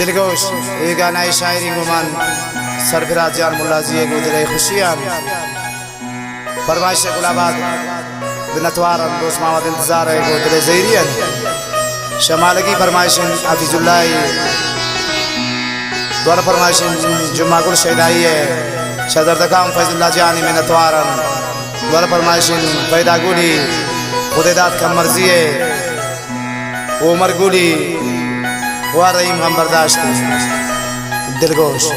दिलगोश ये गाना शायरी गुमान सरफराज जान मुल्ला जी गुजरे खुशियां फरमाइश गुलाबाद बिनतवार दोस्त मावद इंतजार है गुजरे ज़ैरियन शमाल की फरमाइश हफीजुल्लाह द्वारा फरमाइश जुम्मा गुल शहदाई है शदरदकाम फैजुल्लाह जानी मिनतवार द्वारा फरमाइश पैदा गुली खुदेदात का मर्जी है उमर गुली वाह रहीम हम बर्दाश्त दिलगोश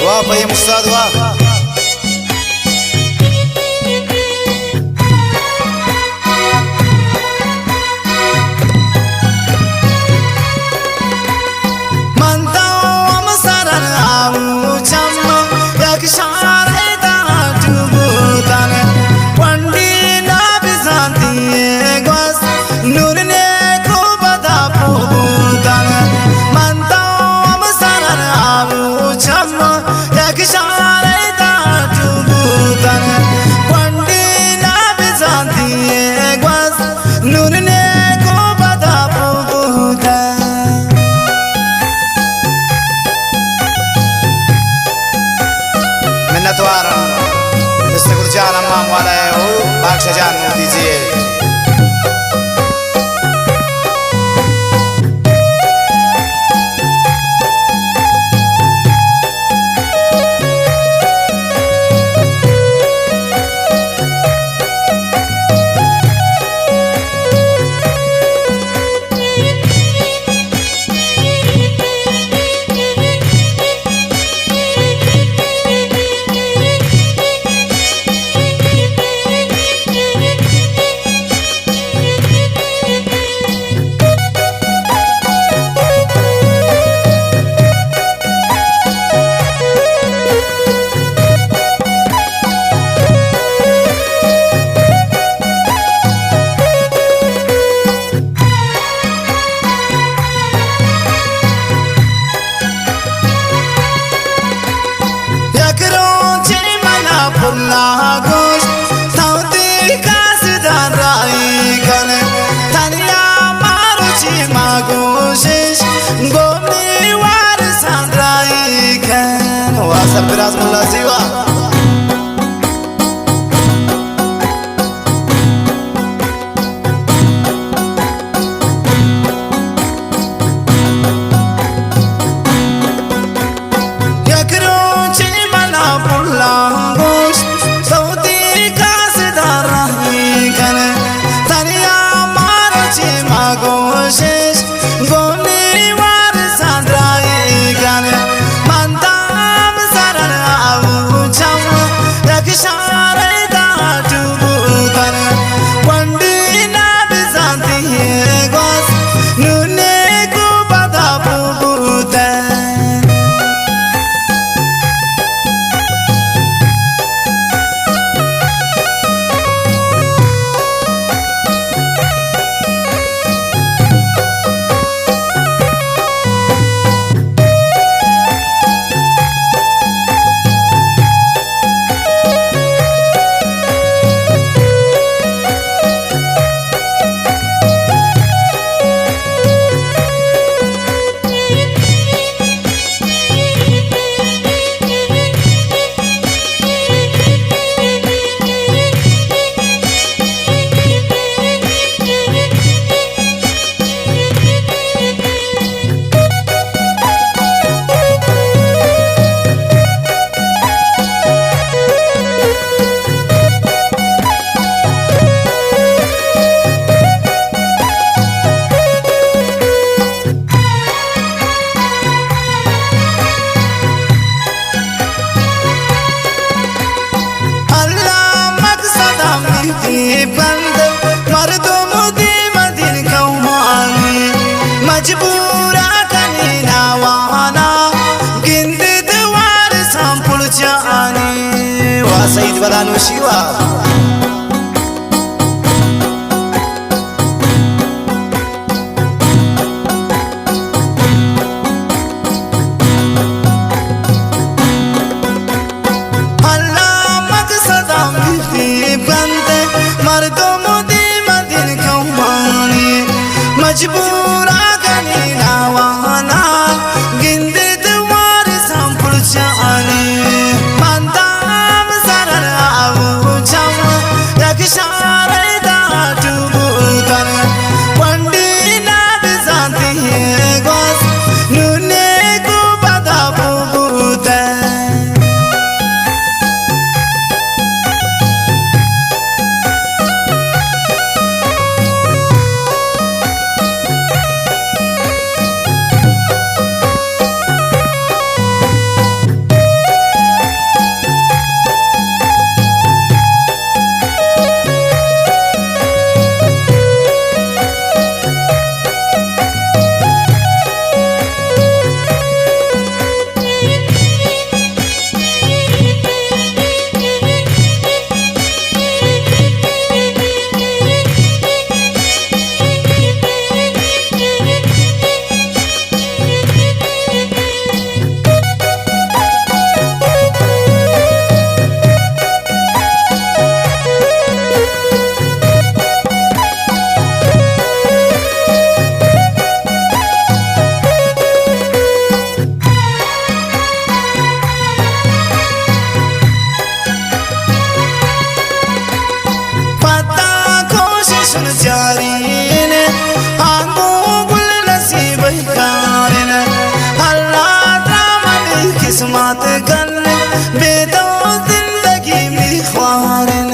वाह भाई मुस्ताद वाह जान अम्मा वाला है वो बादशाह जान दीजिए गोश सौती कासदान राई कने तनिया मारुची मागोशिश गोमनी वार सांद्राई कन वाह सरफराज मुल्ला जीवा गोमनी वार सांद्राई कने मंदाम सरन आऊ शिवा मजबूरा गनी नावाना गिंदे द्वार संपुल जाने मंदाम सरल आऊ जम रक्षारे दाटू बुदन पंडी नाद जानती है गोस नुने को बदा बुदन जारीन आंगो गुल नसीब कारन अल्लाह तामल किस्मत गन बेदो जिंदगी में ख्वारन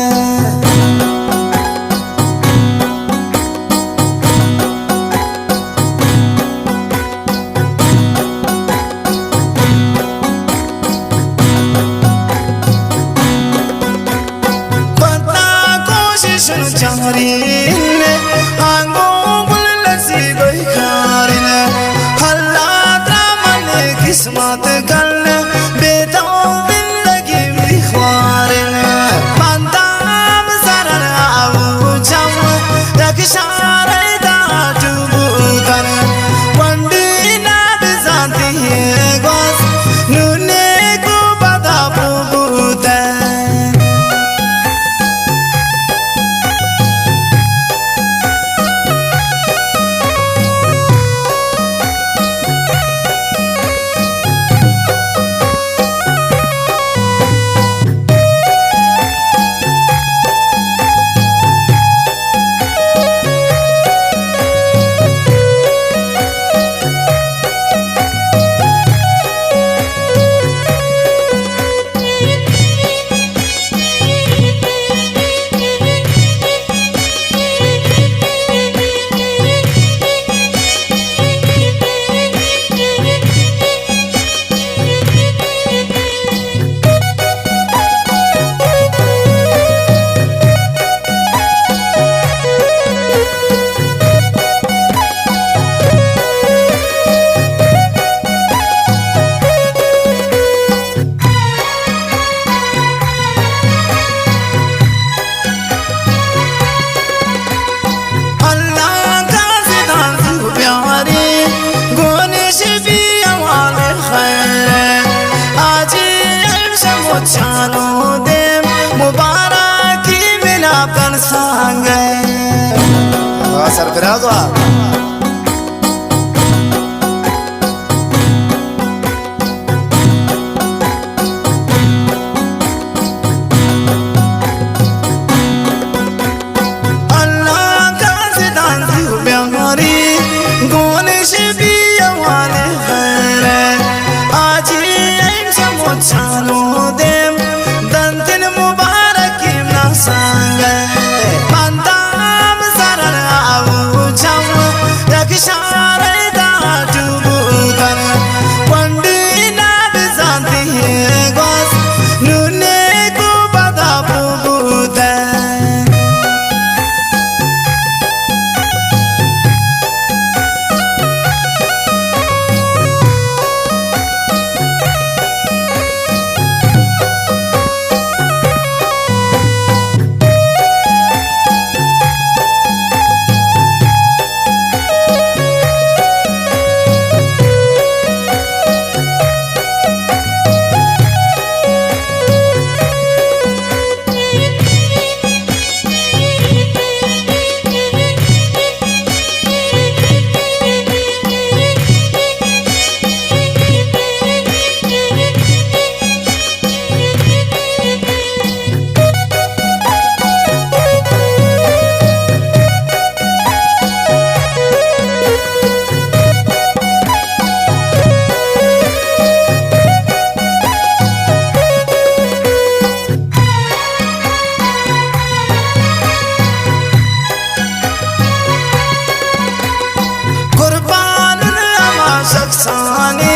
पता कोशिश जारीन आंगो गुल नसीब कारन अल्लाह तामल किस्मत गन बेदो जिंदगी में ख्वारन मंदाम सरल आऊ जम रक्षारे दाटू बुदन पंडी नाद जानती है गोस नुने को बदा बुदन शख्सानी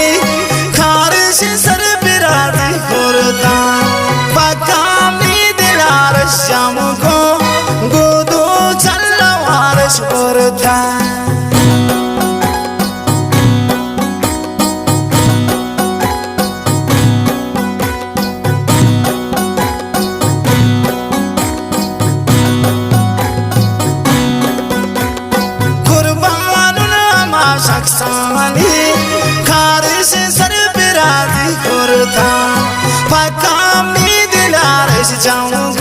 खारिश सर बिरादी खुरता पकामी दिलार शाम को गोदो चलवारश खुरता शख्सानी खारिश सर बिरादी खुरता पकामी दिलारश जाऊं